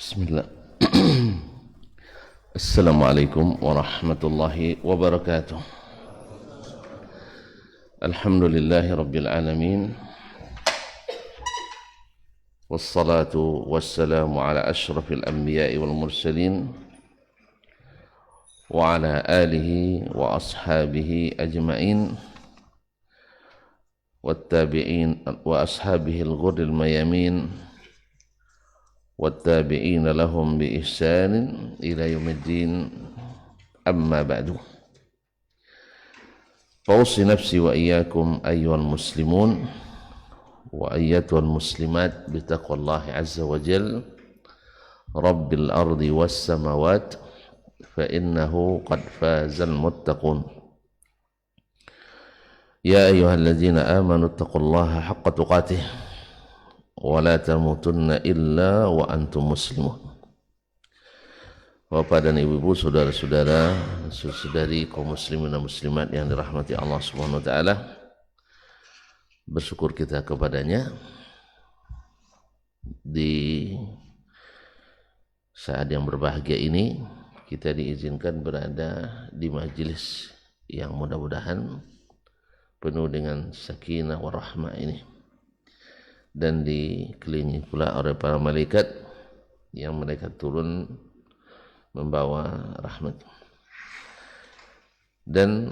Bismillah. Assalamualaikum warahmatullahi wabarakatuh. Alhamdulillahi rabbil alamin. Wassalatu wassalamu ala ashrafil anbiya'i wal mursalin wa ala alihi wa ashabihi ajma'in wattabi'in wa ashabihi al-ghurril mayamin والتابعين لهم بإحسان إلى يوم الدين أما بعد فأوصي نفسي وإياكم أيها المسلمون وأيتها المسلمات بتقوى الله عز وجل رب الأرض والسماوات فإنه قد فاز المتقون يا أيها الذين آمنوا اتقوا الله حق تقاته wala tamutunna illa wa antum muslimun. Bapak dan ibu-ibu, saudara-saudara, saudari kaum muslimin dan muslimat yang dirahmati Allah Subhanahu wa taala, bersyukur kita kepadanya di saat yang berbahagia ini. Kita diizinkan berada di majelis yang mudah-mudahan penuh dengan sakinah warahmah ini, dan dikelilingi pula oleh para malaikat yang mereka turun membawa rahmat. Dan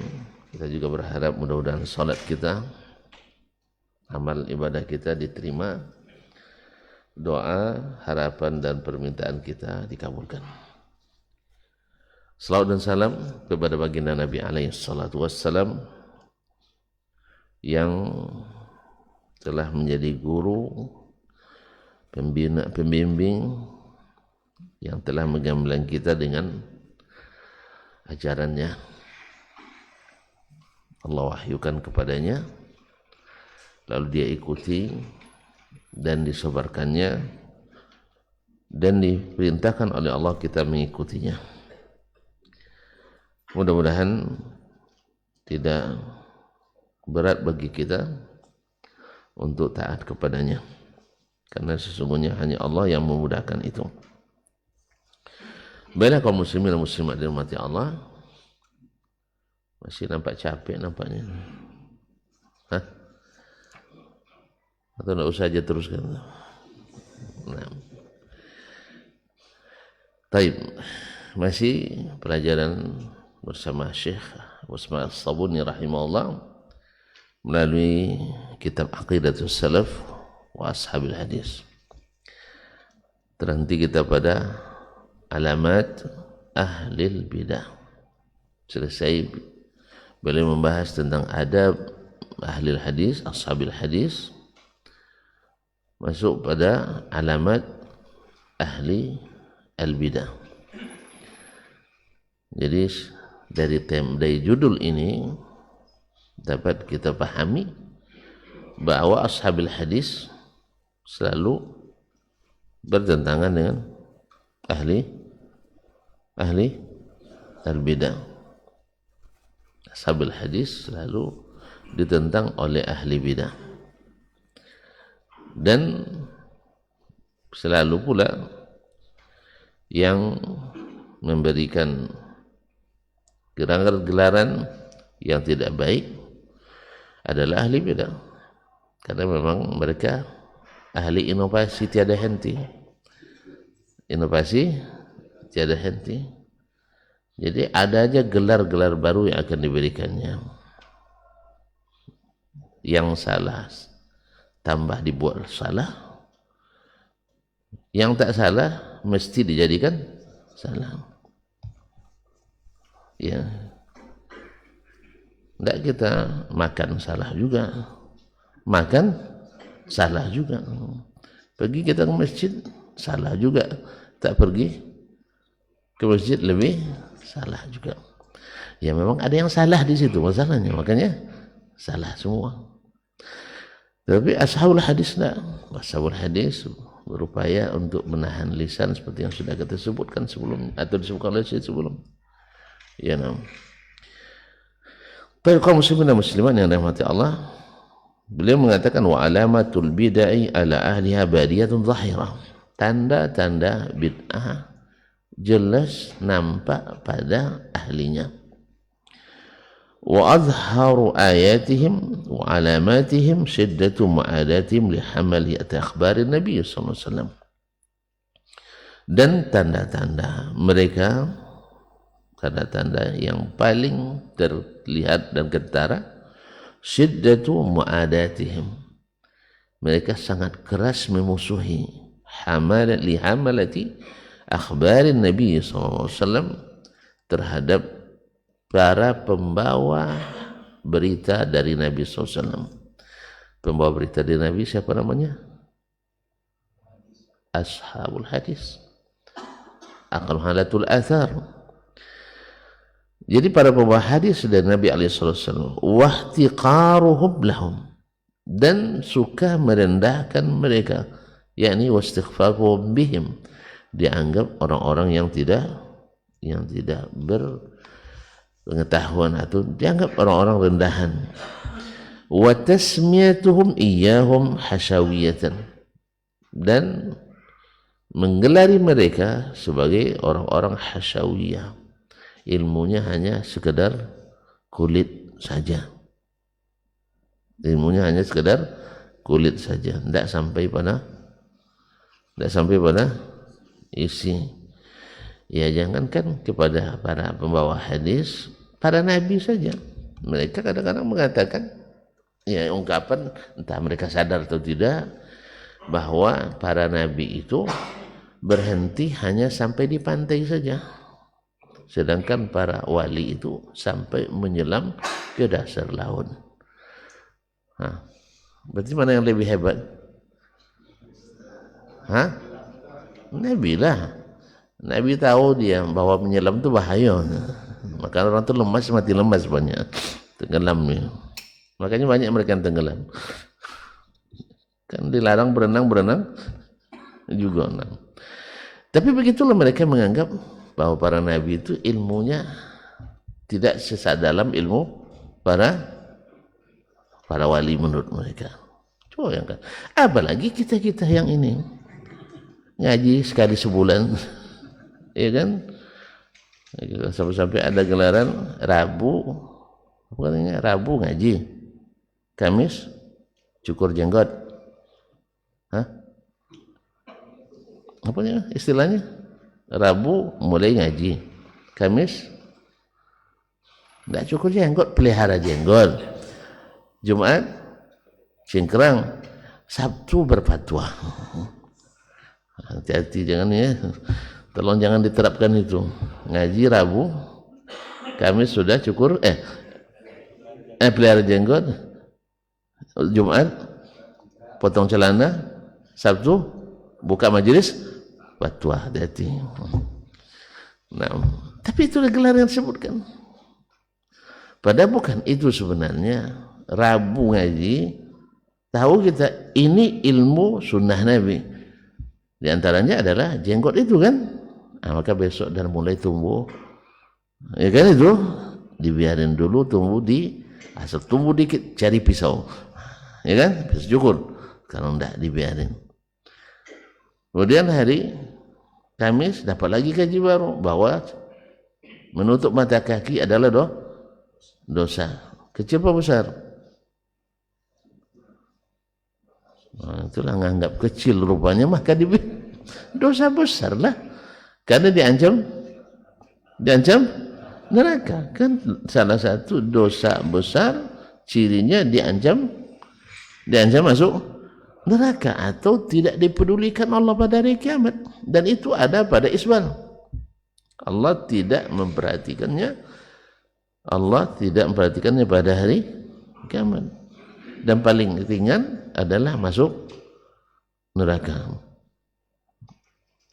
kita juga berharap mudah-mudahan salat kita, amal ibadah kita diterima, doa, harapan dan permintaan kita dikabulkan. Salawat dan salam kepada baginda Nabi alaihi salatu wassalam yang telah menjadi guru, pembimbing yang telah menggambarkan kita dengan ajarannya. Allah wahyukan kepadanya, lalu dia ikuti dan disebarkannya, dan diperintahkan oleh Allah kita mengikutinya. Mudah-mudahan tidak berat bagi kita untuk taat kepadanya, karena sesungguhnya hanya Allah yang memudahkan itu. Baiklah kaum muslimin dan muslimat dirahmati Allah, masih nampak capek nampaknya. Hah? Atau tidak usah aja teruskan? Nah. Taib, masih pelajaran bersama Syekh Ismail As-Sabuni rahimahullah melalui kitab Aqidatus Salaf wa Ashabil Hadis. Terhenti kita pada alamat ahlil bidah. Selesai beliau membahas tentang adab ahlil hadis, ashabil hadis. Masuk pada alamat ahli al-bidah. Jadi dari judul ini dapat kita pahami bahwa ashabil hadis selalu bertentangan dengan ahli al-bidah. Ashabil hadis selalu ditentang oleh ahli bidah, dan selalu pula yang memberikan gelaran yang tidak baik adalah ahli bidah, karena memang mereka ahli inovasi tiada henti. Inovasi tiada henti. Jadi ada aja gelar-gelar baru yang akan diberikannya. Yang salah tambah dibuat salah, yang tak salah mesti dijadikan salah. Ya, tidak kita makan salah juga, makan salah juga. Pergi kita ke masjid salah juga, tak pergi ke masjid lebih salah juga. Ya memang ada yang salah di situ masalahnya, makanya salah semua. Tapi ashabul hadis tidak. Ashabul hadis berupaya untuk menahan lisan seperti yang sudah kita sebutkan sebelum, atau disebutkan oleh saya sebelum. Ya nam. Baik kaum muslimin dan muslimat yang dirahmati Allah, beliau mengatakan wa alamatul bid'ah ala ahliha badiyatun zahirah. tanda-tanda bid'ah jelas nampak pada ahlinya. Wa azharu ayatihim wa alamatihim syiddatu mu'adatihim li hamaliyat akhbarin Nabi sallallahu alaihi wasallam. Dan tanda-tanda mereka, tanda-tanda yang paling terlihat dan kentara, syiddatu mu'adatihim, mereka sangat keras memusuhi hamalati akhbarin Nabi SAW, terhadap para pembawa berita dari Nabi SAW. Pembawa berita dari Nabi siapa namanya? Ashabul hadis, aqrahalatul athar. Jadi para pembawa hadis dari Nabi SAW, wahtiqaruhum lahum, dan suka merendahkan mereka, yakni wastighfaruhum bihim, dianggap orang-orang yang tidak berpengetahuan atau dianggap orang-orang rendahan. Wa tasmiyatuhum iyyahum hasyawiyatan, dan menggelari mereka sebagai orang-orang hasyawiyah, ilmunya hanya sekedar kulit saja, ilmunya hanya sekedar kulit saja, tidak sampai pada isi. Ya jangankan kepada para pembawa hadis, para nabi saja mereka kadang-kadang mengatakan, ya ungkapan entah mereka sadar atau tidak, bahwa para nabi itu berhenti hanya sampai di pantai saja, sedangkan para wali itu sampai menyelam ke dasar laut. Berarti mana yang lebih hebat? Nabi lah. Nabi tahu dia bahwa menyelam itu bahaya. Maka orang itu lemas, mati lemas banyak, tenggelam nih. Makanya banyak mereka yang tenggelam. Kan dilarang berenang juga. Tapi begitulah mereka menganggap bahwa para nabi itu ilmunya tidak sedalam ilmu para wali menurut mereka. Coba yang kan, apalagi kita yang ini ngaji sekali sebulan, ya kan? Sampai ada gelaran Rabu, pokoknya Rabu ngaji, Kamis cukur jenggot, apanya istilahnya? Rabu mulai ngaji, Kamis tidak cukur jenggot, pelihara jenggot, Jumat cingkrang, Sabtu berfatwa. Hati-hati jangan ya, tolong jangan diterapkan itu. Ngaji Rabu, Kamis sudah cukur, pelihara jenggot, Jumat potong celana, Sabtu buka majelis fatwa. Hati-hati. Nah, tapi itu gelar yang disebutkan. Padahal bukan itu sebenarnya. Rabu ngaji, tahu kita ini ilmu sunnah Nabi. Di antaranya adalah jenggot itu kan. Maka besok dan mulai tumbuh, ya kan, itu dibiarin dulu tumbuh, asal tumbuh dikit cari pisau, ya kan, pisau cukur. Kalau enggak dibiarin. Kemudian hari Kamis dapat lagi kaji baru bahwa menutup mata kaki adalah dosa. Kecil apa besar? Itulah nganggap kecil rupanya, maka dosa besar lah, karena diancam neraka. Kan salah satu dosa besar cirinya diancam masuk neraka atau tidak dipedulikan Allah pada hari kiamat. Dan itu ada pada isbal. Allah tidak memperhatikannya pada hari kiamat. Dan paling ringan adalah masuk neraka.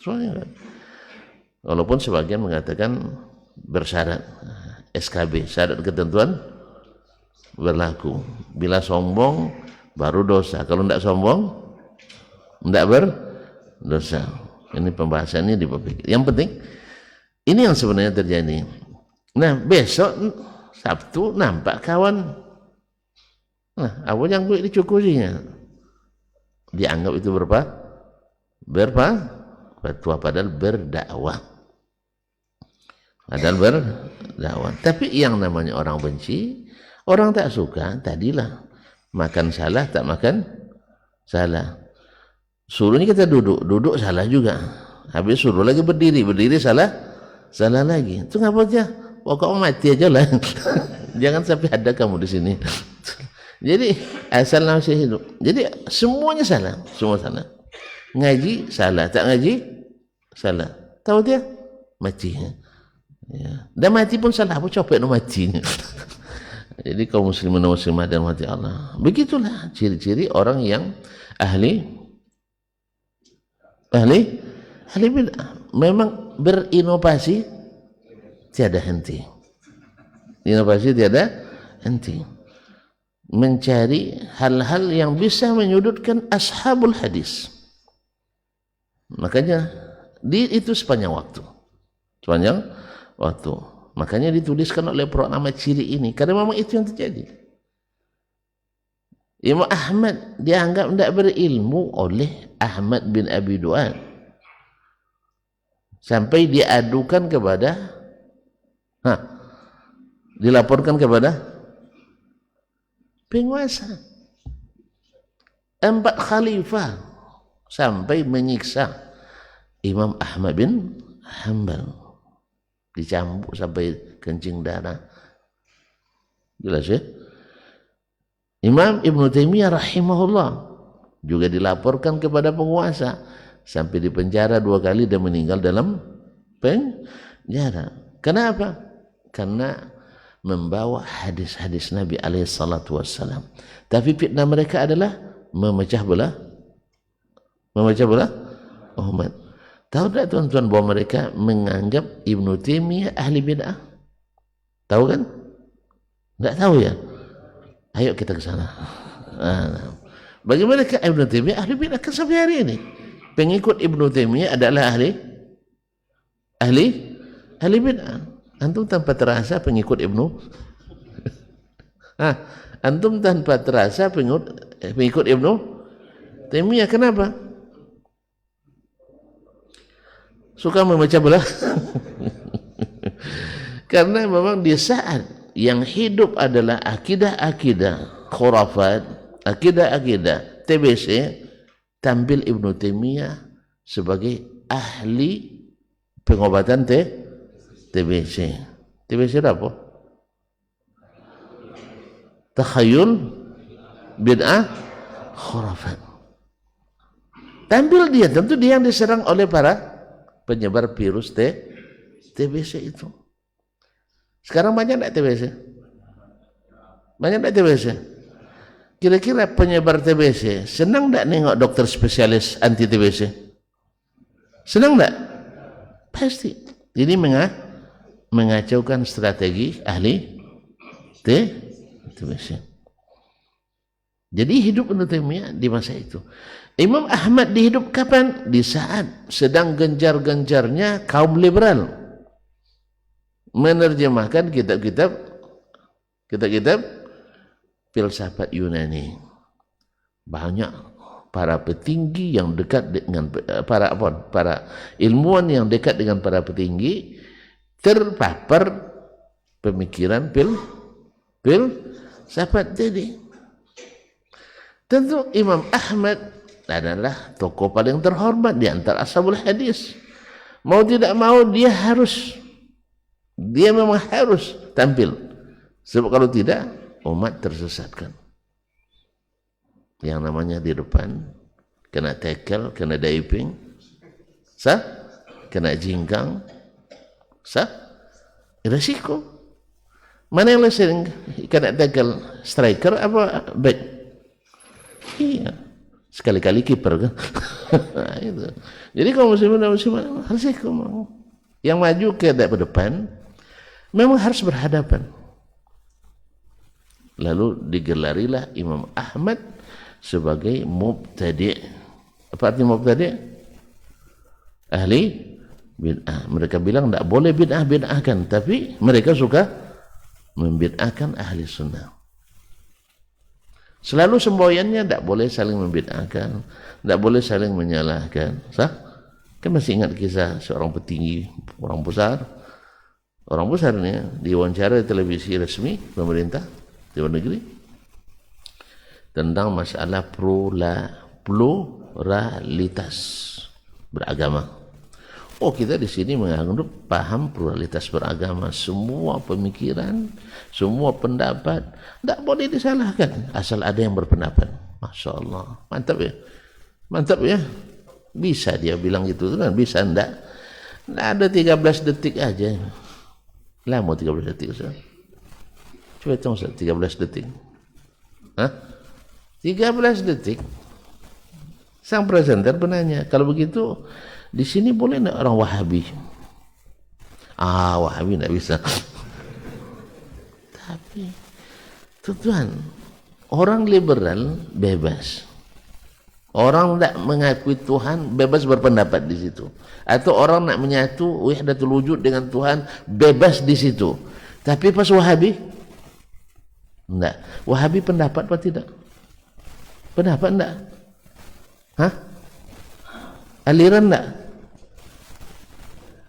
Soalnya, walaupun sebagian mengatakan bersyarat, SKB, syarat ketentuan berlaku. Bila sombong baru dosa, kalau tidak sombong tidak berdosa. Ini pembahasannya di bab. Yang penting ini yang sebenarnya terjadi. Nah, besok Sabtu nampak kawan, apa yang gue dicukurinya, dianggap itu berapa? fatwa padahal berdakwah. Tapi yang namanya orang benci, orang tak suka, tadilah makan salah, tak makan salah. Suruhnya kita duduk salah juga. Habis suruh lagi berdiri salah lagi. Itu ngapa aja? Pokoknya mati aja lah. Jangan sampai ada kamu di sini. Jadi asal masih hidup. Jadi semuanya salah, semua salah. Ngaji salah, tak ngaji salah. Tahu dia mati. Ya. Dan mati pun salah, apa copek no mati. Jadi kaum muslimin dan muslimat dan hati Allah. Begitulah ciri-ciri orang yang ahli bid'ah. Memang berinovasi tiada henti. Inovasi tiada henti. Mencari hal-hal yang bisa menyudutkan ashabul hadis. Makanya itu sepanjang waktu. Makanya dituliskan oleh nama ciri ini, karena memang itu yang terjadi. Imam Ahmad dianggap tidak berilmu oleh Ahmad bin Abi Du'ad sampai diadukan kepada dilaporkan kepada penguasa, 4 khalifah, sampai menyiksa Imam Ahmad bin Hanbal, dicambuk sampai kencing darah. Jelas ya? Imam Ibnu Taimiyah rahimahullah juga dilaporkan kepada penguasa sampai dipenjara 2 kali dan meninggal dalam penjara. Kenapa? Karena membawa hadis-hadis Nabi alaihi salatu wassalam. Tapi fitnah mereka adalah memecah belah umat. Tahu tak tuan-tuan bahwa mereka menganggap Ibnu Taimiyah ahli bid'ah? Tahu kan? Tidak tahu ya? Ayo kita ke sana. Bagi mereka Ibnu Taimiyah ahli bid'ah kan sampai hari ini. Pengikut Ibnu Taimiyah adalah ahli bid'ah. Antum tanpa terasa pengikut Antum tanpa terasa pengikut Ibnu Taimiyah. Kenapa? Suka memecah belah. Karena memang di saat yang hidup adalah akidah-akidah khurafat, akidah-akidah TBC, tampil Ibnu Taimiyah sebagai ahli pengobatan TBC. TBC apa? Takhayul, bid'ah, khurafat. Tampil dia, tentu dia yang diserang oleh para penyebar virus TBC itu. Sekarang banyak tak TBC? Banyak tak TBC? Kira-kira penyebar TBC senang tak nengok dokter spesialis anti TBC? Senang tak? Pasti. Ini mengacaukan strategi ahli TBC. Jadi hidup Ibnu Taimiyah di masa itu. Imam Ahmad dihidup kapan? Di saat sedang gencar-gencarnya kaum liberal menerjemahkan kitab-kitab filsafat Yunani. Banyak para petinggi yang dekat dengan para ilmuwan yang dekat dengan para petinggi terpapar pemikiran filsafat tadi. Tentu Imam Ahmad adalah tokoh paling terhormat di antara ashabul hadis. Mau tidak mau dia memang harus tampil. Sebab kalau tidak umat tersesatkan. Yang namanya di depan kena tackle, kena diving, kena jingkang, resiko. Mana yang lebih sering kena tackle, striker apa back? Iya. Sekali-kali kiper kan. Itu. Jadi kalau muslimin dan muslimat harus yang maju ke depan memang harus berhadapan. Lalu digelarilah Imam Ahmad sebagai mubtadi'. Apa artinya mubtadi'? Ahli bid'ah. Mereka bilang tidak boleh bid'ahkan, tapi mereka suka membid'ahkan ahli sunnah. Selalu semboyannya tidak boleh saling membid'ahkan, tidak boleh saling menyalahkan. Kan masih ingat kisah seorang petinggi, orang besar nih, diwawancara di televisi resmi pemerintah di luar negeri tentang masalah pluralitas beragama. Oh, kita di sini menganggap paham pluralitas beragama, semua pemikiran, semua pendapat tidak boleh disalahkan asal ada yang berpendapat. Masya Allah, mantap ya, mantap ya. Bisa dia bilang gitu kan? Bisa enggak? Nggak ada 13 detik aja. Lama 13 detik Ustaz. Coba hitung Ustaz, 13 detik. Hah? 13 detik. Sang presenter penanya, kalau begitu di sini boleh enggak orang Wahabi? Wahabi enggak bisa. Tapi tuan, orang liberal bebas. Orang tidak mengakui Tuhan bebas berpendapat di situ. Atau orang nak menyatu wahdatul wujud dengan Tuhan bebas di situ. Tapi pas Wahabi enggak. Wahabi pendapat apa tidak? Pendapat enggak? Hah? Aliran enggak?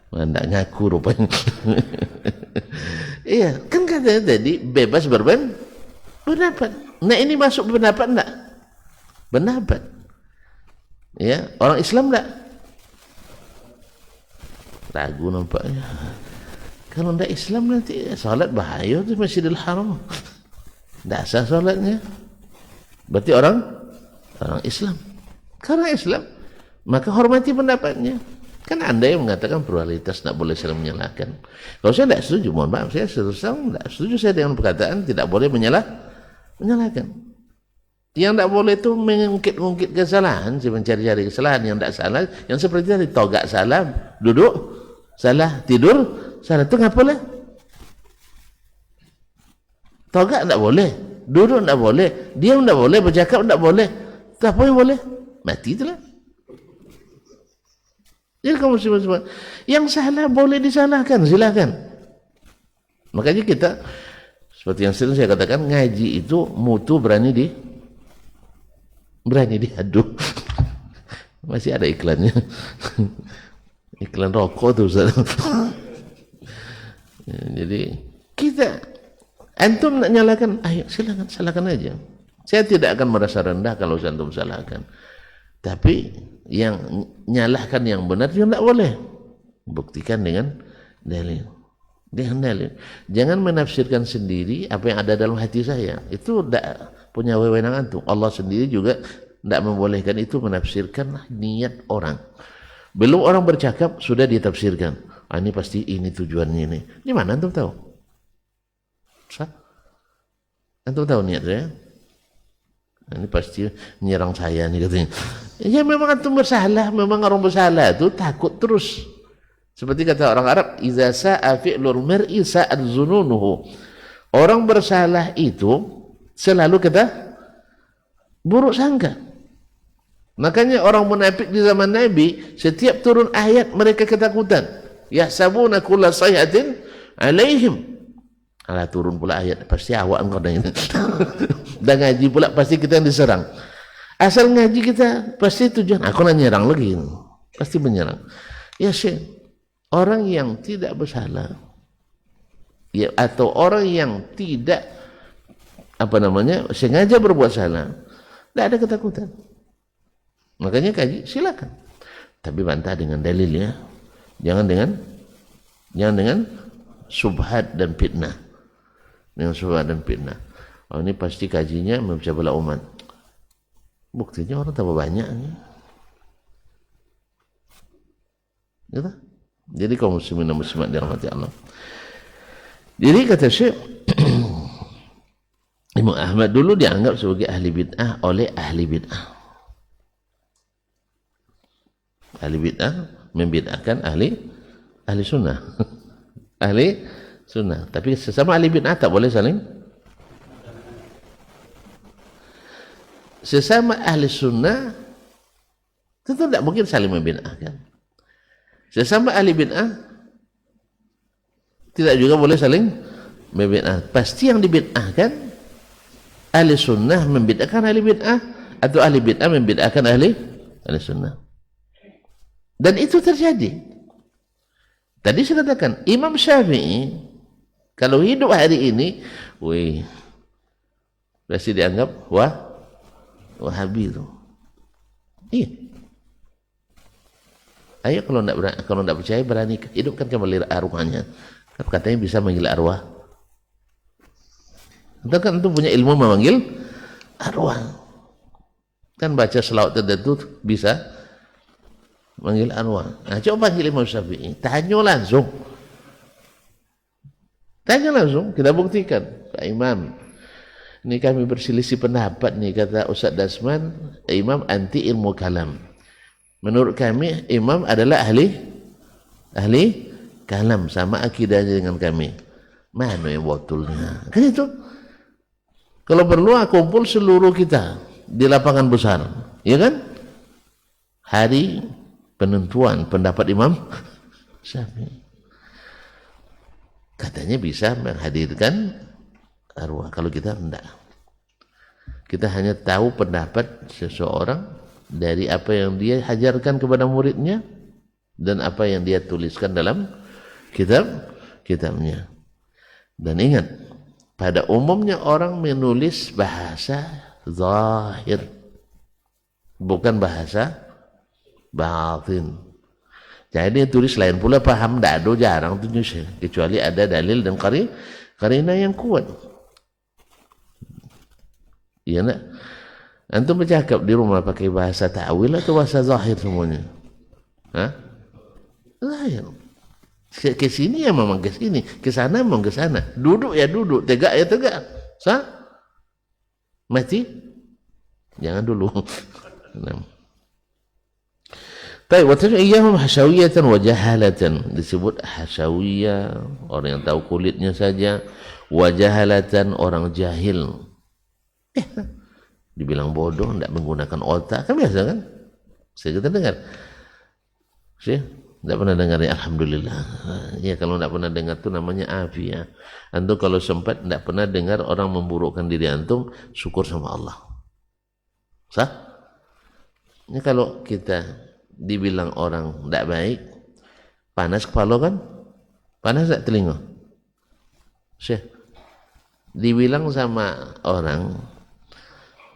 Enggak ngaku rupanya. Iya, kan katanya tadi bebas berpendapat. Nah, ini masuk pendapat enggak? Pendapat. Ya, orang Islam enggak? Ragu nampaknya. Kalau enggak Islam nanti salat bahaya di Masjidil Haram. Enggak sah salatnya. Berarti orang Islam. Karena Islam, maka hormati pendapatnya. Kan Anda yang mengatakan pluralitas tidak boleh saling menyalahkan. Kalau saya tidak setuju, mohon maaf, saya tidak setuju saya dengan perkataan tidak boleh menyalahkan. Yang tidak boleh itu mengungkit-ungkit kesalahan, mencari-cari kesalahan yang tidak salah, yang seperti tadi, togak salah, duduk salah, tidur salah, itu nggak boleh. Togak tidak boleh, duduk tidak boleh, diam tidak boleh, bercakap tidak boleh. Itu apa yang boleh? Mati itulah. Jadi kamu semua yang salah boleh disalahkan, silakan. Makanya kita seperti yang sering saya katakan, ngaji itu mutu berani diadu. Masih ada iklannya. Iklan rokok tuh Ustaz. Jadi kita antum nak nyalakan, ayo silakan, salahkan aja. Saya tidak akan merasa rendah kalau antum salahkan. Tapi yang nyalahkan yang benar juga tidak boleh. Buktikan dengan dalil. Dengan dalil. Jangan menafsirkan sendiri apa yang ada dalam hati saya. Itu tidak punya wewenang antum. Allah sendiri juga tidak membolehkan itu menafsirkan niat orang. Belum orang bercakap sudah ditafsirkan. Ini pasti ini tujuannya ini. Di mana antum tahu? Antum tahu niat saya? Ini pasti menyerang saya nih katanya. Ya memang antum bersalah, memang orang bersalah itu takut terus. Seperti kata orang Arab, "Idza sa'a fi'lul mar'i sa'at zununuhu." Orang bersalah itu selalu kata buruk sangka. Makanya orang munafik di zaman Nabi, setiap turun ayat mereka ketakutan. Yahsabuna kulla sayhatin alaihim. Alah, turun pula ayat, pasti awak engkau dah ini. Dan ngaji pula pasti kita yang diserang. Asal ngaji kita pasti tujuan aku nak nyerang lagi, pasti menyerang. Ya Syekh, orang yang tidak bersalah, ya, atau orang yang tidak sengaja berbuat salah, tidak ada ketakutan. Makanya kaji silakan, tapi bantah dengan dalilnya, jangan dengan subhat dan fitnah. Dengan subhat dan fitnah. Oh, ini pasti kajinya memecah belah umat. Buktinya orang tambah banyak. Gitu? Jadi kaum muslimin dan muslimat dirahmati Allah. Jadi kata Syekh Imam Ahmad dulu dianggap sebagai ahli bid'ah oleh ahli bid'ah. Ahli bid'ah membid'ahkan ahli sunnah. Ahli sunnah. Tapi sesama ahli bid'ah tak boleh saling. Sesama ahli sunnah tentu tidak mungkin saling membid'ahkan. Sesama ahli bid'ah tidak juga boleh saling membid'ah. Pasti yang dibid'ahkan ahli sunnah membid'ahkan ahli bid'ah, atau ahli bid'ah membid'ahkan ahli sunnah. Dan itu terjadi. Tadi saya katakan, Imam Syafi'i kalau hidup hari ini, pasti dianggap Wahabi itu. Iya. Ayo kalau enggak percaya berani hidupkan kembali arwahnya. Katanya bisa manggil arwah. Kita kan itu punya ilmu memanggil arwah. Kan baca selawat tertentu bisa manggil arwah. Nah, coba panggil Imam Syafi'i, tanya langsung. Tanya langsung, kita buktikan. Pak Imam, ini kami berselisih pendapat nih, kata Ustaz Dasman, Imam anti ilmu kalam. Menurut kami, Imam adalah ahli kalam, sama akidahnya dengan kami. Mana yang botolnya? Kan itu. Kalau perlu, kumpul seluruh kita di lapangan besar, ya kan? Hari penentuan pendapat Imam Syafi'i. Katanya bisa menghadirkan arwah. Kalau kita enggak. Kita hanya tahu pendapat seseorang dari apa yang dia ajarkan kepada muridnya dan apa yang dia tuliskan dalam kitabnya. Dan ingat, pada umumnya orang menulis bahasa zahir, bukan bahasa batin. Jadi tulis lain pula paham dado jarang tulis, kecuali ada dalil dan karina yang kuat. Iya nak? Antum bercakap di rumah pakai bahasa ta'wil atau bahasa zahir semuanya? Hah? Zahir. Ke sini ya memang ke sini, ke sana memang ke sana. Duduk ya duduk, tegak ya tegak. Sah? Mati? Jangan dulu. Baik, wa ta'iyyahum hasyawiyatan wa jahalatan. Disebut hasyawiyah, orang yang tahu kulitnya saja, wa jahalatan, orang jahil. Dibilang bodoh, tidak menggunakan otak, kan biasa kan? Saya kita dengar. Saya tidak pernah dengar ya, alhamdulillah. Ya kalau tidak pernah dengar itu namanya afiyah. Antum kalau sempat tidak pernah dengar orang memburukkan diri antum, syukur sama Allah. Sah? Ini kalau kita dibilang orang tidak baik, panas kepala kan? Panas tak telinga? Syekh, dibilang sama orang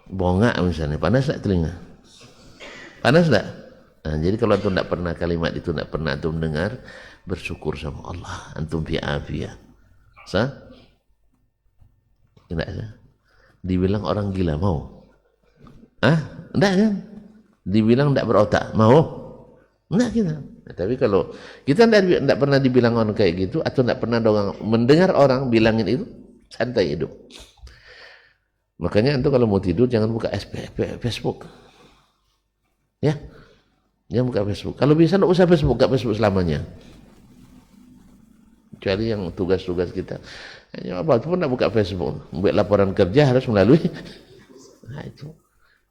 bongak misalnya, panas tak telinga? Panas tak? Nah, jadi kalau antum tidak pernah kalimat itu, tidak pernah antum dengar, bersyukur sama Allah, antum fi afiyah. Sah? Tidak sah? Dibilang orang gila, mau? Tidak kan? Dibilang tidak berotak, mau? Tidak kita. Nah, tapi kalau kita tidak pernah dibilang orang kayak gitu, atau tidak pernah mendengar orang bilangin itu, santai hidup. Makanya antum kalau mau tidur jangan buka Facebook. Ya, jangan buka Facebook. Kalau bisa tidak usah Facebook, buka Facebook selamanya. Kecuali yang tugas-tugas kita. Hanya apa pun tidak buka Facebook. Buat laporan kerja harus melalui. Nah itu.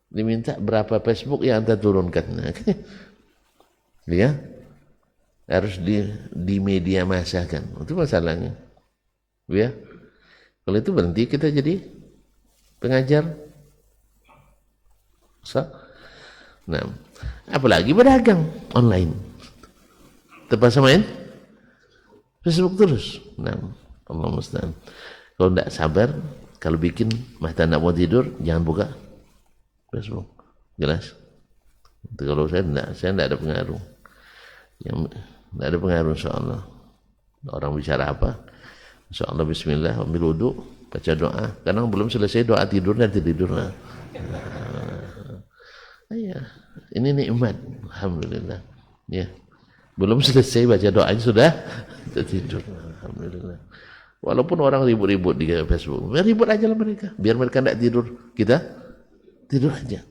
Diminta berapa Facebook yang anda turunkan. Ya, harus di media massa kan. Itu masalahnya. Ya, kalau itu berhenti kita jadi pengajar. Nah, apalagi berdagang online. Terpaksa main Facebook terus. Nah, Allah musta'an. Kalau tidak sabar, kalau bikin mata tidak mau tidur, jangan buka Facebook. Jelas? Itu kalau saya tidak ada pengaruh. Yang tidak ada pengaruh insyaAllah. Orang bicara apa? InsyaAllah bismillah, ambil wudu, baca doa. Kadang belum selesai doa tidur, nanti tidur. Ya, ini nikmat. Alhamdulillah. Ya. Belum selesai baca doanya sudah tidur. Alhamdulillah. Walaupun orang ribut-ribut di Facebook, ribut aja lah mereka. Biar mereka tidak tidur, kita tidur aja.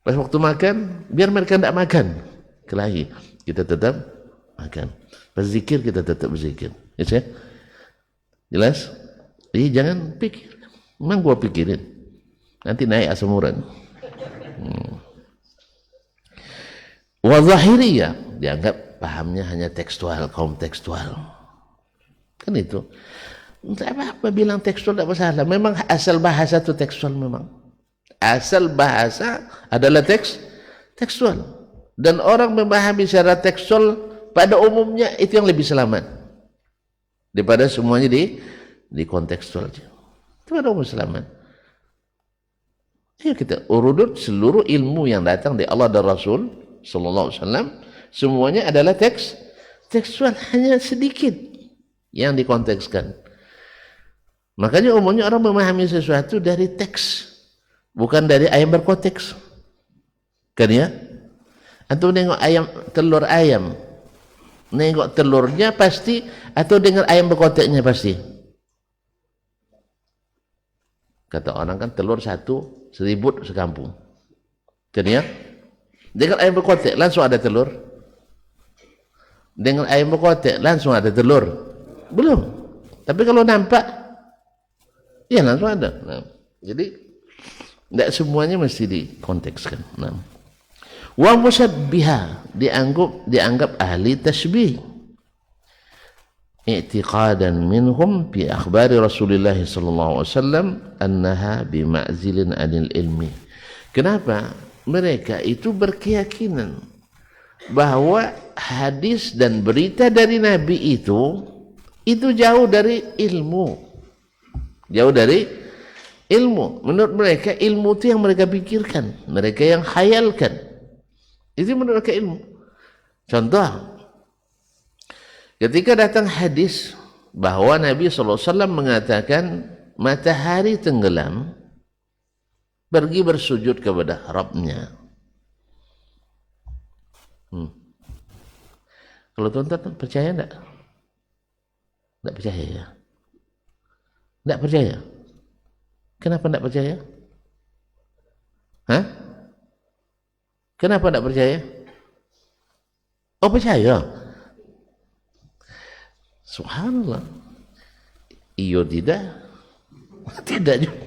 Pas waktu makan, biar mereka tidak makan, kelahi, kita tetap makan. Pas zikir, kita tetap berzikir. Ya, jelas? Jadi jangan pikir. Memang gua pikirin. Nanti naik asam urat. Wa zahiriyah, dianggap pahamnya hanya tekstual, kaum tekstual. Kan itu. Tidak apa-apa bilang tekstual, tidak masalah. Memang asal bahasa itu tekstual memang. Asal bahasa adalah tekstual. dan orang memahami secara tekstual pada umumnya itu yang lebih selamat daripada semuanya di kontekstual. Itu pada umum selamat. Ya, kita urudut seluruh ilmu yang datang dari Allah dan Rasul sallallahu alaihi wasallam semuanya adalah tekstual, hanya sedikit yang dikontekskan. Makanya umumnya orang memahami sesuatu dari teks, bukan dari ayam berkonteks. Kan ya? Atau nengok telur ayam, nengok telurnya pasti, atau dengar ayam berkoteknya pasti. Kata orang kan telur satu seribut sekampung. Kan ya? Dengar ayam berkotek langsung ada telur. Dengar ayam berkotek langsung ada telur. Belum. Tapi kalau nampak, ya langsung ada. Nah, jadi tidak semuanya mesti dikontekskan. Nah. Wa musabbiha dianggap ahli tasbih. I'tiqadan minhum bi akhbari Rasulullah sallallahu alaihi wasallam annaha bima'zilin anil ilmi. Kenapa? Mereka itu berkeyakinan bahwa hadis dan berita dari Nabi itu jauh dari ilmu. Jauh dari ilmu. Menurut mereka ilmu itu yang mereka pikirkan, mereka yang khayalkan. Itu menurut mereka ilmu. Contoh, ketika datang hadis bahwa Nabi SAW mengatakan matahari tenggelam, pergi bersujud kepada Rabbnya. Kalau tuan-tuan percaya enggak? Enggak percaya ya? Enggak percaya? Kenapa enggak percaya? Hah? Kenapa enggak percaya? Oh, percaya. Subhanallah. Iyo tidak? Tidak juga.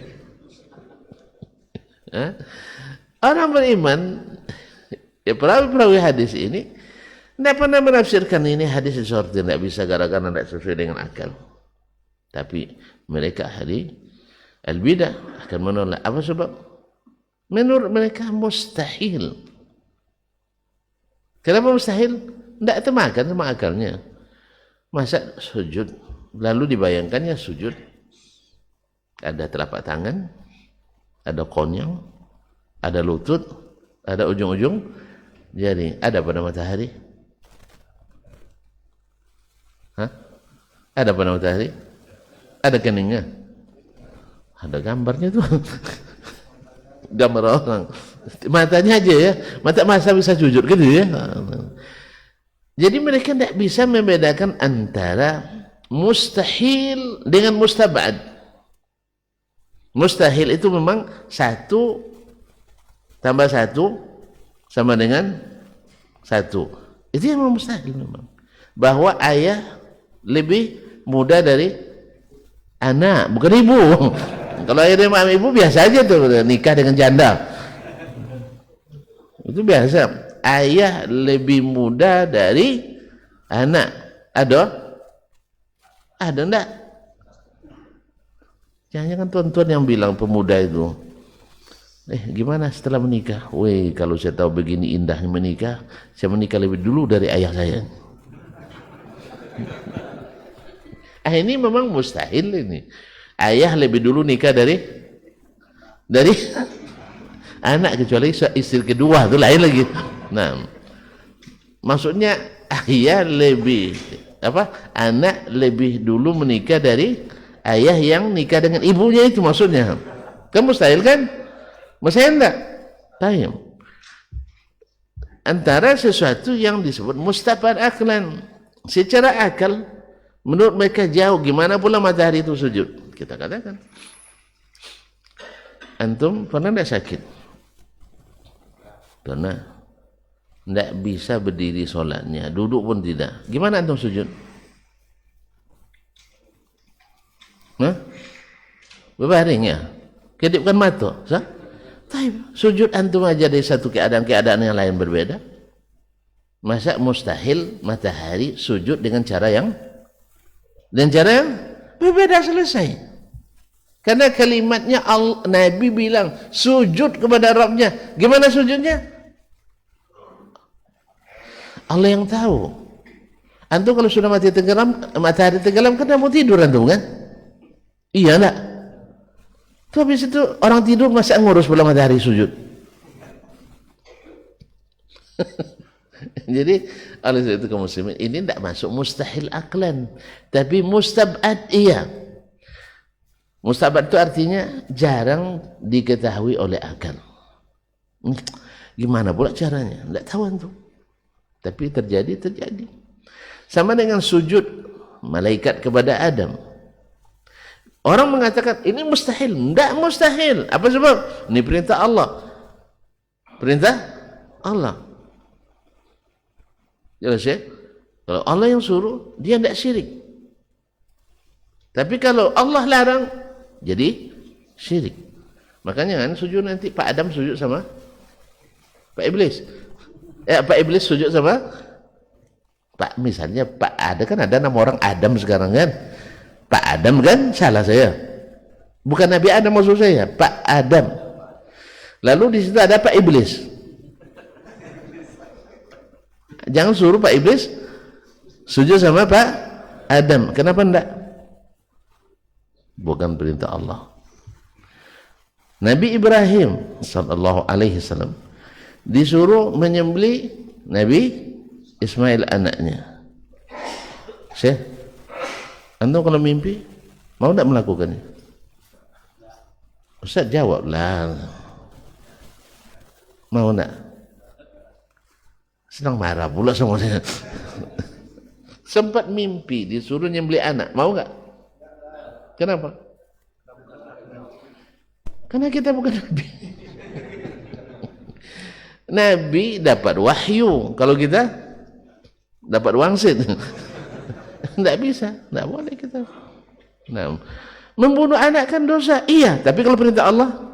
Orang beriman, ya perawi hadis ini tidak pernah menafsirkan ini hadis sesuatu tidak bisa gara-gara tidak sesuai dengan akal. Tapi mereka ahli al-bidah akan menolak. Apa sebab? Menurut mereka mustahil. Kenapa mustahil? Tidak termakan sama akalnya. Masa sujud lalu dibayangkannya sujud ada telapak tangan, ada konyang, ada lutut, ada ujung-ujung jari, ada pada matahari. Hah? Ada pada matahari? Ada keningnya? Ada gambarnya tuh. Gambar orang. Matanya aja ya. Masa bisa sujud gitu ya. Jadi mereka tidak bisa membedakan antara mustahil dengan mustabad. Mustahil itu memang 1 tambah 1 sama dengan 1. Itu yang mustahil memang. Bahwa ayah lebih muda dari anak, bukan ibu. Kalau ayah dengan ibu biasa aja tuh nikah dengan janda. Itu biasa. Ayah lebih muda dari anak. Ada? Ada enggak? Jangan-jangan tuan-tuan yang bilang pemuda itu, gimana setelah menikah? Weh, kalau saya tahu begini indahnya menikah, saya menikah lebih dulu dari ayah saya. Ini memang mustahil ini. Ayah lebih dulu nikah dari anak, kecuali istri kedua itu lain lagi. Nah, maksudnya ayah lebih anak lebih dulu menikah dari ayah yang nikah dengan ibunya, itu maksudnya. Kan mustahil kan? Mustahil enggak? Tayyib. Antara sesuatu yang disebut mustabad aklan, secara akal menurut mereka jauh. Gimana pula matahari itu sujud? Kita katakan, antum pernah enggak sakit? Pernah. Tidak bisa berdiri solatnya, duduk pun tidak. Gimana antum sujud? Berbaring ya? Kedipkan mata? Sujud antum aja dari satu keadaan yang lain berbeda. Masa mustahil matahari sujud dengan cara yang berbeda, selesai. Karena kalimatnya Nabi bilang sujud kepada Rabbnya. Gimana sujudnya? Allah yang tahu. Antum kalau sudah mati tenggelam, matahari tenggelam kan mau tidur antum kan? Iya enggak? Tuh habis itu orang tidur masa ngurus bola matahari sujud. Jadi oleh sebab itu kaum muslimin ini tidak masuk mustahil aklan, tapi mustabad iya. Mustabad itu artinya jarang diketahui oleh akal. Gimana pula caranya? Tidak tahu antum. Tapi terjadi. Sama dengan sujud malaikat kepada Adam. Orang mengatakan ini mustahil. Tidak mustahil. Apa sebab? Ini perintah Allah. Perintah Allah. Jelas ya? Kalau Allah yang suruh, dia tidak syirik. Tapi kalau Allah larang, jadi syirik. Makanya kan sujud nanti Pak Adam sujud sama Pak Iblis. Pak Iblis sujud sama Pak, misalnya Pak ada kan ada nama orang Adam sekarang kan. Pak Adam kan salah saya. Bukan Nabi Adam maksud saya, Pak Adam. Lalu di situ ada Pak Iblis. Jangan suruh Pak Iblis sujud sama Pak Adam. Kenapa enggak? Bukan perintah Allah. Nabi Ibrahim sallallahu alaihi wasallam disuruh menyembelih Nabi Ismail anaknya. Syekh, antum kalau mimpi mau enggak melakukannya? Ustaz jawablah. Mau enggak? Senang marah pula sama saya. Sempat mimpi disuruh nyembelih anak, mau enggak? Kenapa? Karena kita bukan Nabi. Nabi dapat wahyu, kalau kita dapat wangsit. Tidak bisa, tidak boleh kita. Nah, membunuh anak kan dosa, iya. Tapi kalau perintah Allah,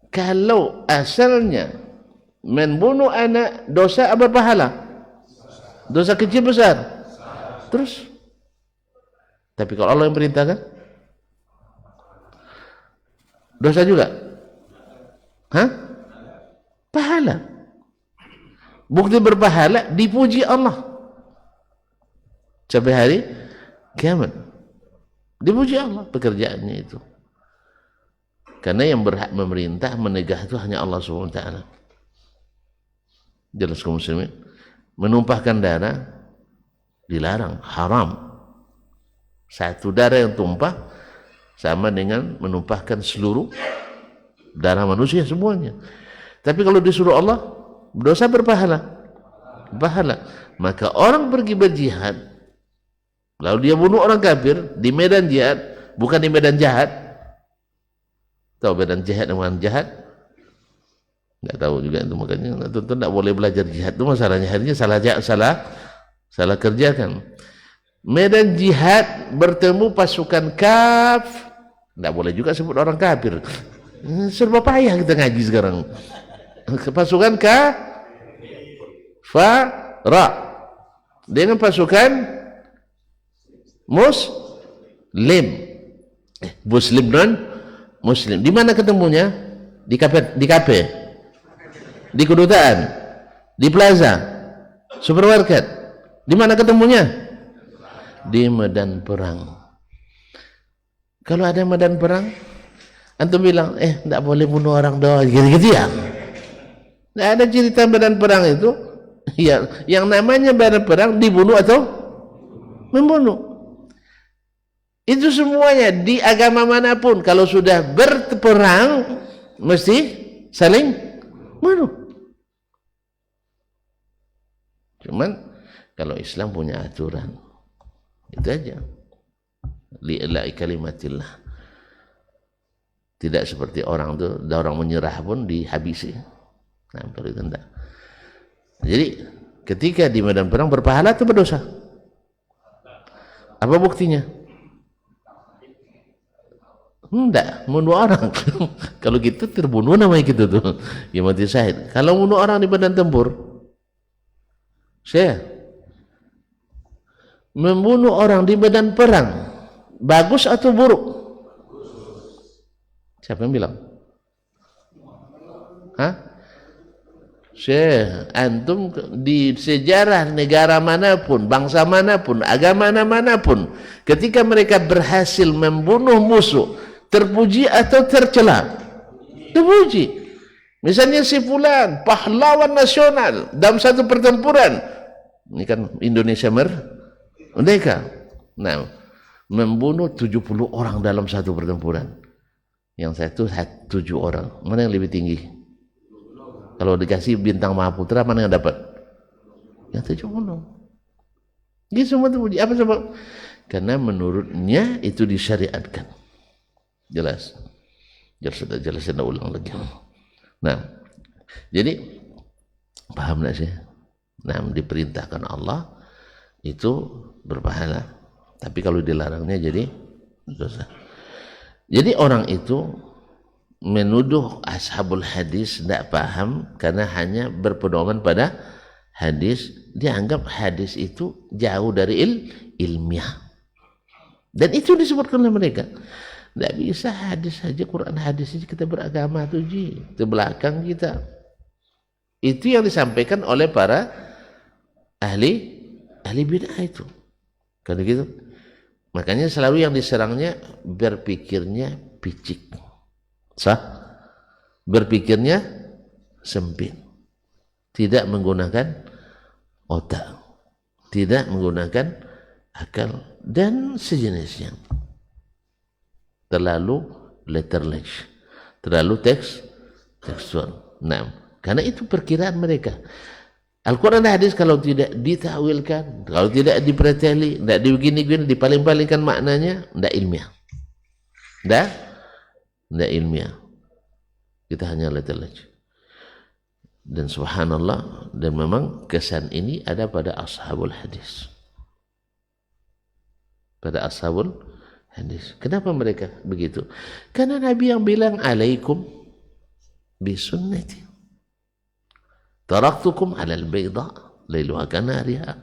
kalau asalnya membunuh anak dosa apa pahala? Dosa kecil besar. Terus, tapi kalau Allah yang perintahkan, dosa juga. Pahala. Bukti berpahala dipuji Allah sampai hari kiamat. Dipuji Allah pekerjaannya itu. Karena yang berhak memerintah menegah itu hanya Allah SWT. Jelas kaum muslimin. Menumpahkan darah dilarang, haram. Satu darah yang tumpah sama dengan menumpahkan seluruh darah manusia semuanya. Tapi kalau disuruh Allah, dosa berpahala. Pahala. Maka orang pergi berjihad, lalu dia bunuh orang kafir di medan jihad, bukan di medan jahat. Tahu medan jihad dengan jahat? Enggak tahu juga itu, makanya tentu tidak boleh belajar jihad itu masalahnya. Akhirnya salah kerjakan. Medan jihad bertemu pasukan kaf, tidak boleh juga sebut orang kafir. Serba payah kita ngaji sekarang. Pasukan kafara dengan pasukan muslim. Muslim non muslim. Di mana ketemunya? Di kafe, di kedutaan, di plaza, supermarket. Di mana ketemunya? Di medan perang. Kalau ada medan perang, antum bilang, tidak boleh bunuh orang doang, gitu-gitu ya. Tidak ada cerita medan perang itu. Ya, yang namanya medan perang dibunuh atau membunuh. Itu semuanya di agama manapun. Kalau sudah berperang, mesti saling bunuh. Cuman kalau Islam punya aturan, itu aja. Li'la'i kalimatillah. Tidak seperti orang tuh, orang menyerah pun dihabisi. Nah, kalau itu enggak. Jadi ketika di medan perang berpahala atau berdosa? Apa buktinya? Enggak, bunuh orang. Kalau gitu terbunuh namanya gitu tuh. Ya mati syahid. Kalau bunuh orang di medan tempur, saya membunuh orang di medan perang, bagus atau buruk? Siapa yang bilang? Syekh, antum di sejarah negara manapun, bangsa manapun, agama manapun, ketika mereka berhasil membunuh musuh, terpuji atau tercela? Terpuji. Misalnya si fulan, pahlawan nasional dalam satu pertempuran. Ini kan Indonesia merdeka. Nah, membunuh 70 orang dalam satu pertempuran. Yang satu 7 orang. Mana yang lebih tinggi? Kalau dikasih bintang Mahaputra, mana yang dapat? Yang 70. Dia semua terpuji. Apa sebab? Karena menurutnya itu disyariatkan. Jelas. Jelas saya ulang lagi. Nah, jadi paham tak sih? Nah, diperintahkan Allah itu berpahala. Tapi kalau dilarangnya jadi dosa. Jadi orang itu menuduh ashabul hadis tidak paham karena hanya berpedoman pada hadis. Dia anggap hadis itu jauh dari ilmiah, dan itu disebutkan oleh mereka. Tidak bisa hadis saja, Quran hadis saja kita beragama tuh ji, itu belakang kita. Itu yang disampaikan oleh para ahli bid'ah itu. Karena gitu, makanya selalu yang diserangnya berpikirnya picik. Sah? Berpikirnya sempit, tidak menggunakan otak, tidak menggunakan akal dan sejenisnya. Terlalu letterless, terlalu tekstual. Nah, karena itu perkiraan mereka. Al-Quran dan hadis kalau tidak ditawilkan, kalau tidak dipreteli, tidak dibegini-gini, dipaling-palingkan maknanya, tidak ilmiah. Tidak ilmiah. Kita hanya letterless. Dan subhanallah, dan memang kesan ini ada pada ashabul hadis. Pada ashabul hadis. Kenapa mereka begitu? Karena Nabi yang bilang alaikum bisunnati. Taraktukum alal bayda lailuha kanariha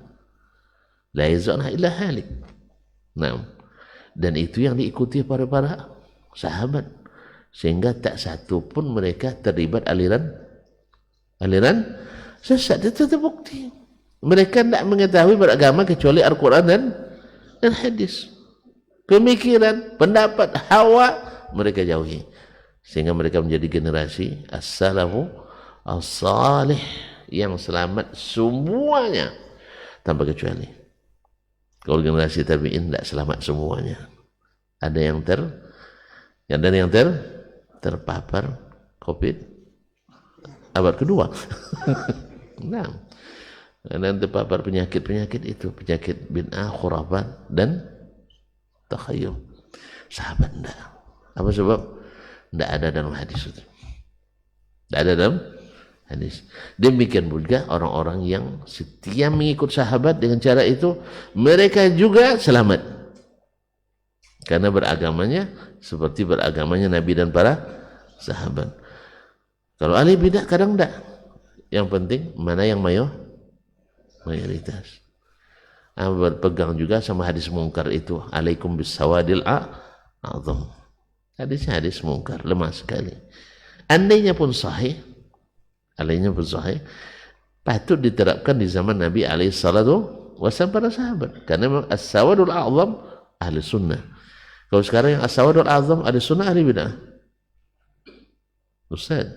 la yazana illa halik. Nah, dan itu yang diikuti para sahabat, sehingga tak satu pun mereka terlibat aliran sesat. Itu terbukti. Mereka tidak mengetahui beragama kecuali Al-Quran dan hadis. Pemikiran, pendapat, hawa mereka jauhi, sehingga mereka menjadi generasi as-salafu as-salih yang selamat semuanya tanpa kecuali. Kalau generasi tabi'in tidak selamat semuanya. Ada yang terpapar COVID abad kedua. Nah, ada yang terpapar penyakit itu, penyakit bid'ah, khurafat dan takhayyul. Sahabat enggak. Apa sebab? Enggak ada dalam hadis itu. Enggak ada dalam hadis. Demikian juga orang-orang yang setia mengikut sahabat dengan cara itu, mereka juga selamat. Karena beragamanya seperti beragamanya Nabi dan para sahabat. Kalau ahli bidah kadang enggak. Yang penting mana yang mayoritas. Berpegang juga sama hadis mungkar itu, alaikum bisawadil a'zam. Hadisnya hadis mungkar, lemah sekali. Andainya pun sahih, patut diterapkan di zaman Nabi alaihi salatu wasallam para sahabat. Karena memang as-sawadul a'zam ahli sunnah. Kalau sekarang yang as-sawadul a'zam ahli sunnah, ahli bidah. Ustaz,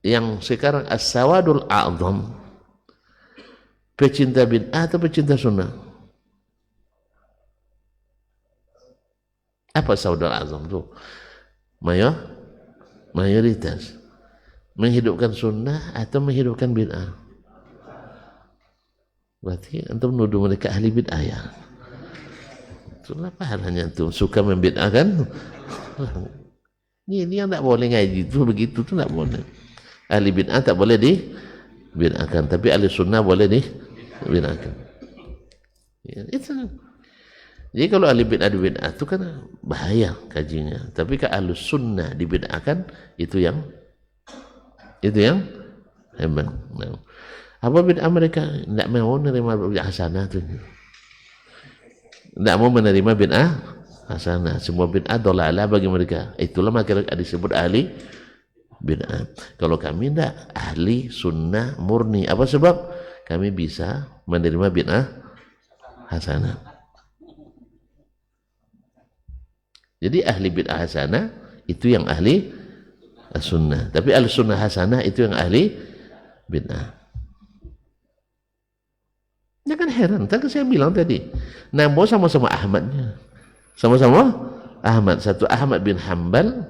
yang sekarang as-sawadul a'zam pecinta bid'ah atau pecinta sunnah? Apa saudara azam itu? Mayoritas menghidupkan sunnah atau menghidupkan bid'ah? Berarti antum nuduh mereka ahli bid'ah ya? Itulah pahalanya tuh, suka membid'ahkan. Ini yang tak boleh ngaji itu, begitu tuh tak boleh. Ahli bid'ah tak boleh dibid'ahkan, tapi ahli sunnah boleh dibid'ahkan. Ya, itu. Jadi kalau ahli bid'ah itu kan bahaya kajinya. Tapi kalau ahli sunnah dibid'ahkan, itu yang hebat. Nah, apa bid'ah mereka? Tidak mau menerima bid'ah hasanah tuh. Tidak mau menerima bid'ah hasanah. Semua bid'ah dolalah bagi mereka. Itulah makanya disebut ahli bid'ah. Kalau kami tidak ahli sunnah murni. Apa sebab? Kami bisa menerima bid'ah hasanah. Jadi ahli bid'ah hasanah itu yang ahli sunnah. Tapi ahli sunnah hasanah itu yang ahli bid'ah. Ya kan heran, kan saya bilang tadi, namo sama-sama Ahmadnya. Sama-sama Ahmad. Satu Ahmad bin Hanbal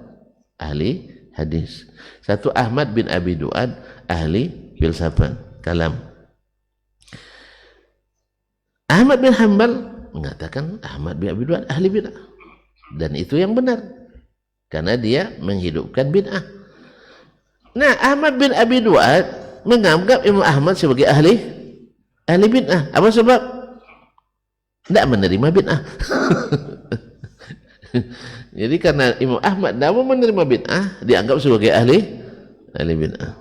ahli hadis. Satu Ahmad bin Abi Duad ahli filsafat, kalam. Ahmad bin Hanbal mengatakan Ahmad bin Abi Duad ahli bid'ah. Dan itu yang benar. Karena dia menghidupkan bid'ah. Nah, Ahmad bin Abi Duad menganggap Imam Ahmad sebagai ahli bid'ah. Apa sebab? Tidak menerima bid'ah. Jadi karena Imam Ahmad tidak mau menerima bid'ah, dianggap sebagai ahli bid'ah.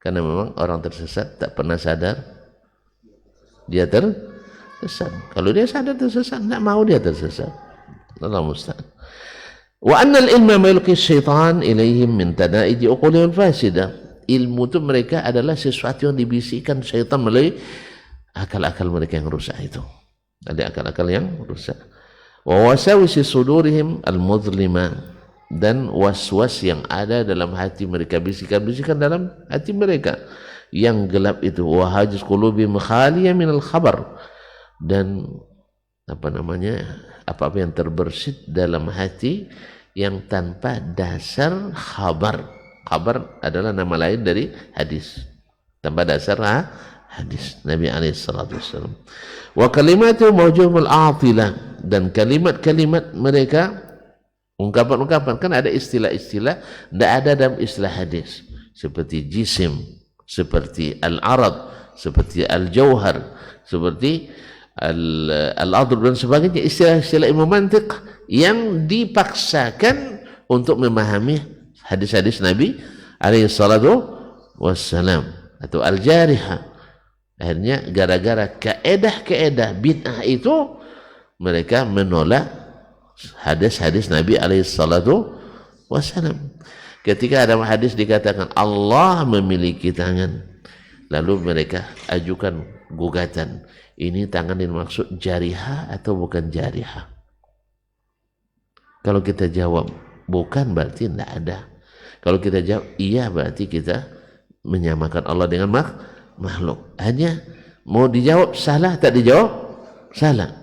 Karena memang orang tersesat tak pernah sadar dia tersesat. Kalau dia sadar tersesat, tidak mau dia tersesat. Allah musta'an. Wa annal ilma yulqi syaitan ilaihim min tanaiji uqulihim fasidah. Ilmu itu mereka adalah sesuatu yang dibisikkan syaitan melalui akal-akal mereka yang rusak itu. Ada akal-akal yang rusak. Wa wasawisi sudurihim al-muzlima, dan was-was yang ada dalam hati mereka, bisikan-bisikan dalam hati mereka yang gelap itu. Wa hajiz qulubihim khaliya minal khabar, dan apa-apa yang terbersit dalam hati yang tanpa dasar khabar. Khabar adalah nama lain dari hadis, tanpa dasar hadis Nabi SAW. Wa kalimatu mawjumul atilah, dan kalimat-kalimat mereka, ungkapan-ungkapan, kan ada istilah-istilah tidak ada dalam istilah hadis, seperti jisim, seperti al-arad, seperti al-jauhar, seperti al-adr dan sebagainya, istilah-istilah ilmu mantiq yang dipaksakan untuk memahami hadis-hadis Nabi SAW, atau al-jarihah. Akhirnya gara-gara keedah-keedah bid'ah itu mereka menolak hadis-hadis Nabi SAW. Ketika ada hadis dikatakan Allah memiliki tangan, lalu mereka ajukan gugatan, ini tangan yang maksud jarihah atau bukan jarihah? Kalau kita jawab bukan, berarti tidak ada. Kalau kita jawab iya, berarti kita menyamakan Allah dengan makhluk. Hanya mau dijawab salah, tak dijawab salah,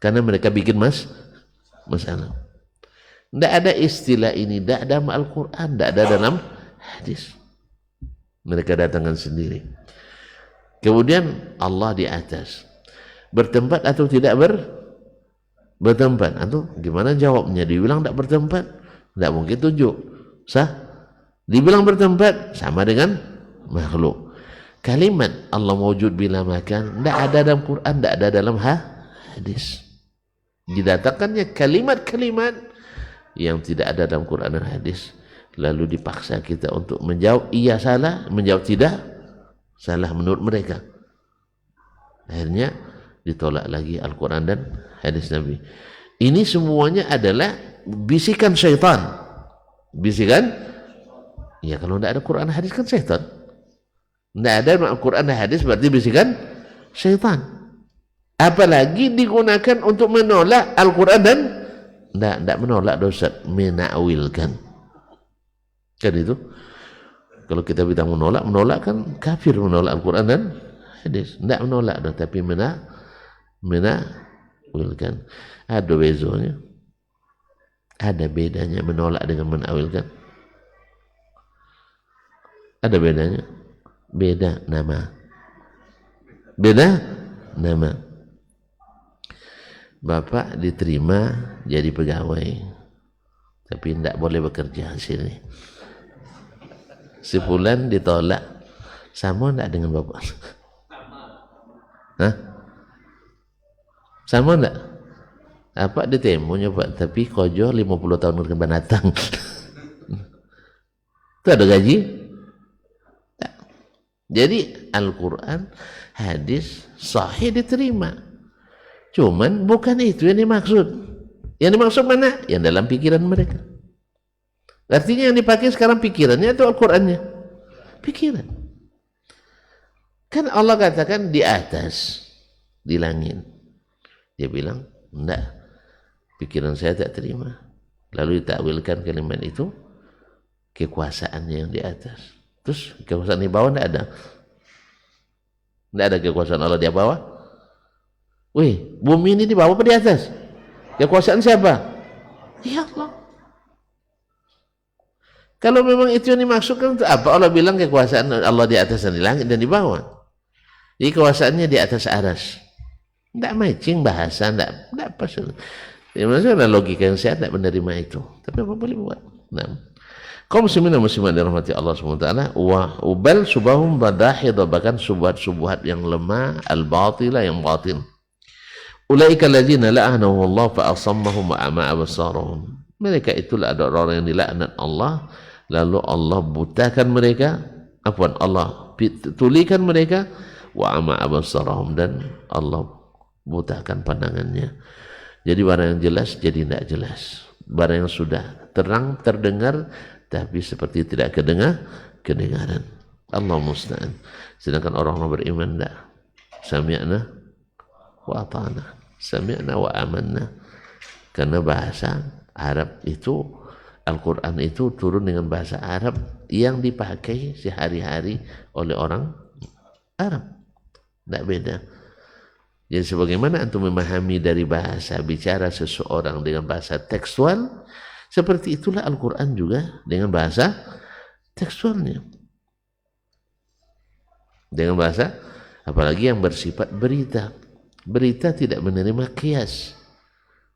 karena mereka bikin masalah. Tidak ada istilah ini, tidak ada dalam Al-Quran, tidak ada dalam hadis. Mereka datangkan sendiri. Kemudian Allah di atas, bertempat atau tidak bertempat? Atau gimana jawabnya? Dibilang tidak bertempat, tidak mungkin tunjuk sah. Dibilang bertempat, sama dengan makhluk. Kalimat Allah mawjud bila makan tidak ada dalam Quran, tidak ada dalam hadis. Didatangkannya kalimat-kalimat yang tidak ada dalam Quran dan hadis, lalu dipaksa kita untuk menjawab iya salah, menjawab tidak salah menurut mereka. Akhirnya ditolak lagi Al-Quran dan hadis Nabi. Ini semuanya adalah bisikan syaitan. Bisikan, ya kalau tidak ada Quran dan hadis kan syaitan. Tidak ada Al-Quran dan hadis berarti bisikan syaitan. Apalagi digunakan untuk menolak Al-Quran dan tidak menolak dosa, menakwilkan. Kan itu. Kalau kita bilang menolak kan kafir, menolak Al-Quran dan hadis. Tidak menolak, tapi menakwilkan. Ada bezanya. Ada bedanya menolak dengan menakwilkan. Ada bedanya. Beda nama. Bapak diterima jadi pegawai, tapi tidak boleh bekerja di sini. Sebulan ditolak, sama tidak dengan bapak? Hah? Sama tidak? Apa ditemunya Pak? Tapi kojo 50 tahun ke binatang. Itu ada gaji? Tak. Jadi Al-Quran, hadis, sahih diterima. Cuman bukan itu yang dimaksud. Yang dimaksud mana? Yang dalam pikiran mereka. Artinya yang dipakai sekarang pikirannya atau Al-Qur'annya? Pikiran. Kan Allah katakan di atas, di langit. Dia bilang, enggak, pikiran saya tak terima. Lalu ditakwilkan kalimat itu, kekuasaannya yang di atas. Terus kekuasaan di bawah enggak ada. Enggak ada kekuasaan Allah di bawah. Wih, bumi ini di bawah apa di atas? Kekuasaan siapa? Ya Allah. Kalau memang itu yang dimaksudkan, untuk apa Allah bilang kekuasaan Allah di atas dan di langit dan di bawah? Jadi kekuasaannya di atas aras. Tidak matching bahasa, tidak pas. Ya, maksudnya logika yang sehat tidak menerima itu. Tapi apa boleh buat? Nah, kaum muslimin dan muslimat dirahmati Allah SWT, wa ubal subahum badahid, bahkan subuhat-subuhat yang lemah, al-batila yang batin. Ulaika alladzina la'anahu Allah fa asammahum wa ama'a absarahum. Mereka itulah ada orang yang dilaknat Allah, lalu Allah butakan mereka, Allah tulikan mereka, wa ama'a absarahum, dan Allah butakan pandangannya. Jadi barang yang jelas jadi tidak jelas. Barang yang sudah terang terdengar tapi seperti tidak kedengaran. Allah musta'an. Sedangkan orang-orang beriman tidak. Sami'na wa ata'na. Sami'na wa amanna. Karena bahasa Arab itu, Al-Quran itu turun dengan bahasa Arab yang dipakai sehari-hari oleh orang Arab. Tidak beda. Jadi sebagaimana antum memahami dari bahasa bicara seseorang dengan bahasa tekstual, seperti itulah Al-Quran juga dengan bahasa tekstualnya. Dengan bahasa, apalagi yang bersifat berita. Berita tidak menerima kias.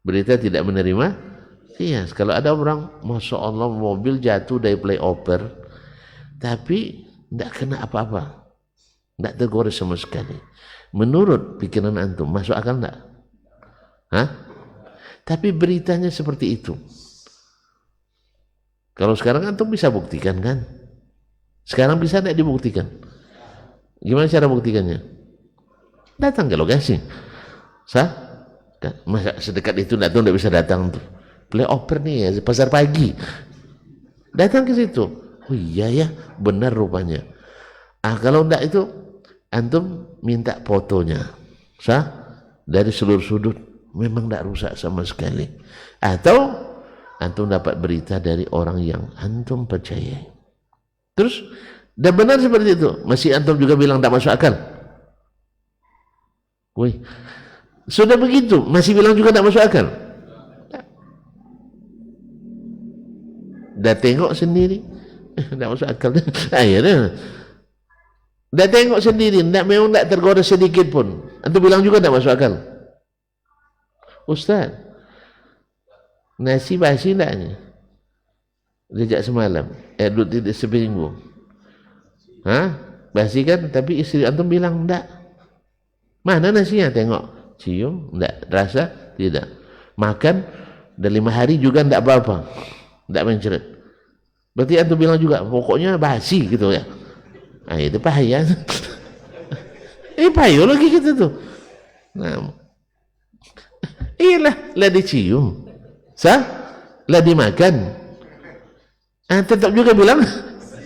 Berita tidak menerima kias. Kalau ada orang, Masya Allah, mobil jatuh dari flyover, tapi tidak kena apa-apa. Tidak tergores sama sekali. Menurut pikiran antum, masuk akal enggak? Hah? Tapi beritanya seperti itu. Kalau sekarang antum bisa buktikan kan? Sekarang bisa enggak dibuktikan? Gimana cara buktikannya? Datang ke lokasi. Sah? Masa sedekat itu enggak bisa datang tuh. Flyover nih ya, pasar pagi. Datang ke situ. Oh iya ya, benar rupanya. Kalau enggak itu antum minta fotonya, sah? Dari seluruh sudut, memang tidak rusak sama sekali. Atau antum dapat berita dari orang yang antum percayai. Terus, dan benar seperti itu, masih antum juga bilang tidak masuk akal. Wih, sudah begitu, masih bilang juga tidak masuk akal. Dah tengok sendiri, tidak masuk akal. Akhirnya dah tengok sendiri, memang tak tergores sedikit pun. Antum bilang juga tak masuk akal. Ustaz, nasi basi taknya? Sejak semalam, tidak seminggu. Hah? Basi kan? Tapi istri antum bilang tak. Mana nasinya? Tengok, cium, tak. Rasa, tidak. Makan, dah 5 hari juga tak apa-apa. Tak menceret. Berarti antum bilang juga, pokoknya basi gitu ya. Nah, itu bahaya. Bahaya lagi gitu tuh. Nah, lah dicium, sah, lah dimakan. Tetap juga bilang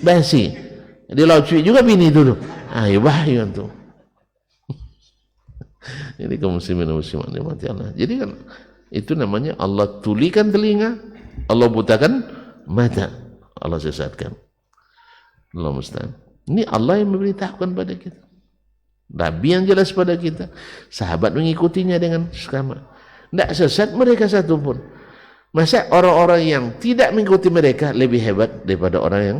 basi. Di laut cuy juga bini dulu. Ayo bahaya tuh. Jadi kaum muslimin dan muslimat dimati Allah. Jadi kan itu namanya Allah tulikan telinga, Allah butakan mata, Allah sesatkan. Allah musta'an. Ini Allah yang memberitahukan pada kita. Nabi yang jelas pada kita. Sahabat mengikutinya dengan seksama. Tidak sesat mereka satupun. Masa orang-orang yang tidak mengikuti mereka lebih hebat daripada orang yang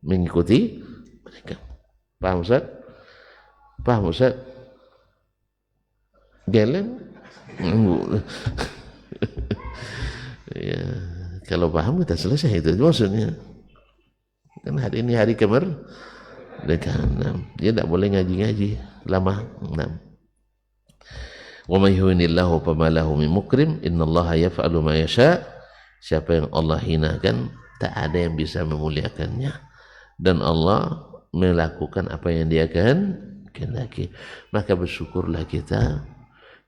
mengikuti mereka? Paham Ustaz? Paham Ustaz? Geleng? Ya, kalau paham kita selesai, itu maksudnya. Kan hari ini hari kemerdekaan. Dia tidak boleh ngaji-ngaji lama. Wa may yuhinillahu fama lahu min mukrim, innallaha yaf'alu ma yasha. Siapa yang Allah hinakan, tak ada yang bisa memuliakannya, dan Allah melakukan apa yang Dia kehendaki. Maka bersyukurlah kita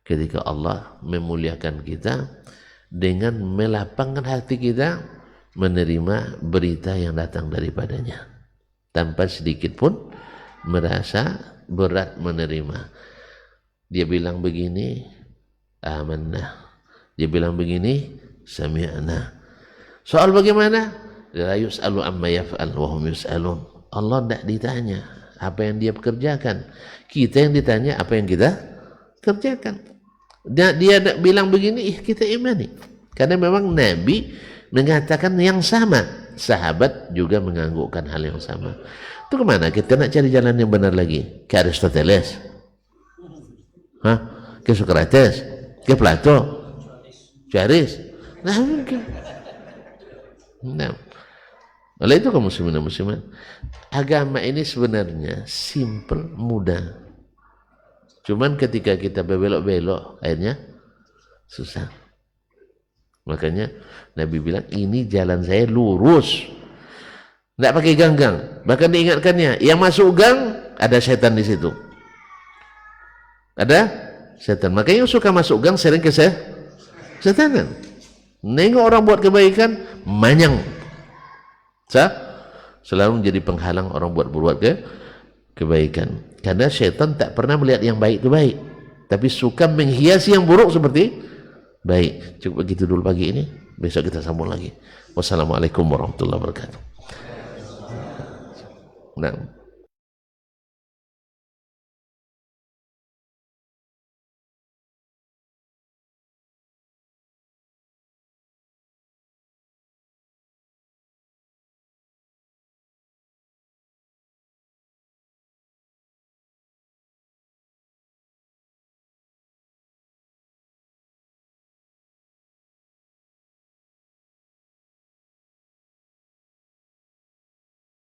ketika Allah memuliakan kita dengan melapangkan hati kita menerima berita yang datang daripadanya tanpa sedikit pun merasa berat menerima. Dia bilang begini, amanah. Dia bilang begini, sami'na. Soal bagaimana? La yus'alu amma yaf'al wa hum yus'alun. Allah tidak ditanya apa yang dia kerjakan. Kita yang ditanya apa yang kita kerjakan. Dia bilang begini, kita imani. Karena memang Nabi mengatakan yang sama. Sahabat juga menganggukkan hal yang sama. Itu kemana? Kita nak cari jalan yang benar lagi. Ke Aristoteles? Hah? Ke Socrates? Ke Plato? Charis? Nah, mungkin. Nah. Oleh itu kaum muslimin dan muslimat, agama ini sebenarnya simple, mudah. Cuman ketika kita berbelok-belok, akhirnya susah. Makanya Nabi bilang, ini jalan saya lurus. Tidak pakai gang-gang. Bahkan diingatkannya, yang masuk gang, ada setan di situ. Ada setan. Makanya yang suka masuk gang sering ke setanan. Nengok orang buat kebaikan, manyang. Selalu menjadi penghalang orang buat kebaikan. Karena syaitan tak pernah melihat yang baik itu baik, tapi suka menghiasi yang buruk seperti baik. Cukup begitu dulu pagi ini. Besok kita sambung lagi. Wassalamualaikum warahmatullahi wabarakatuh. Nah.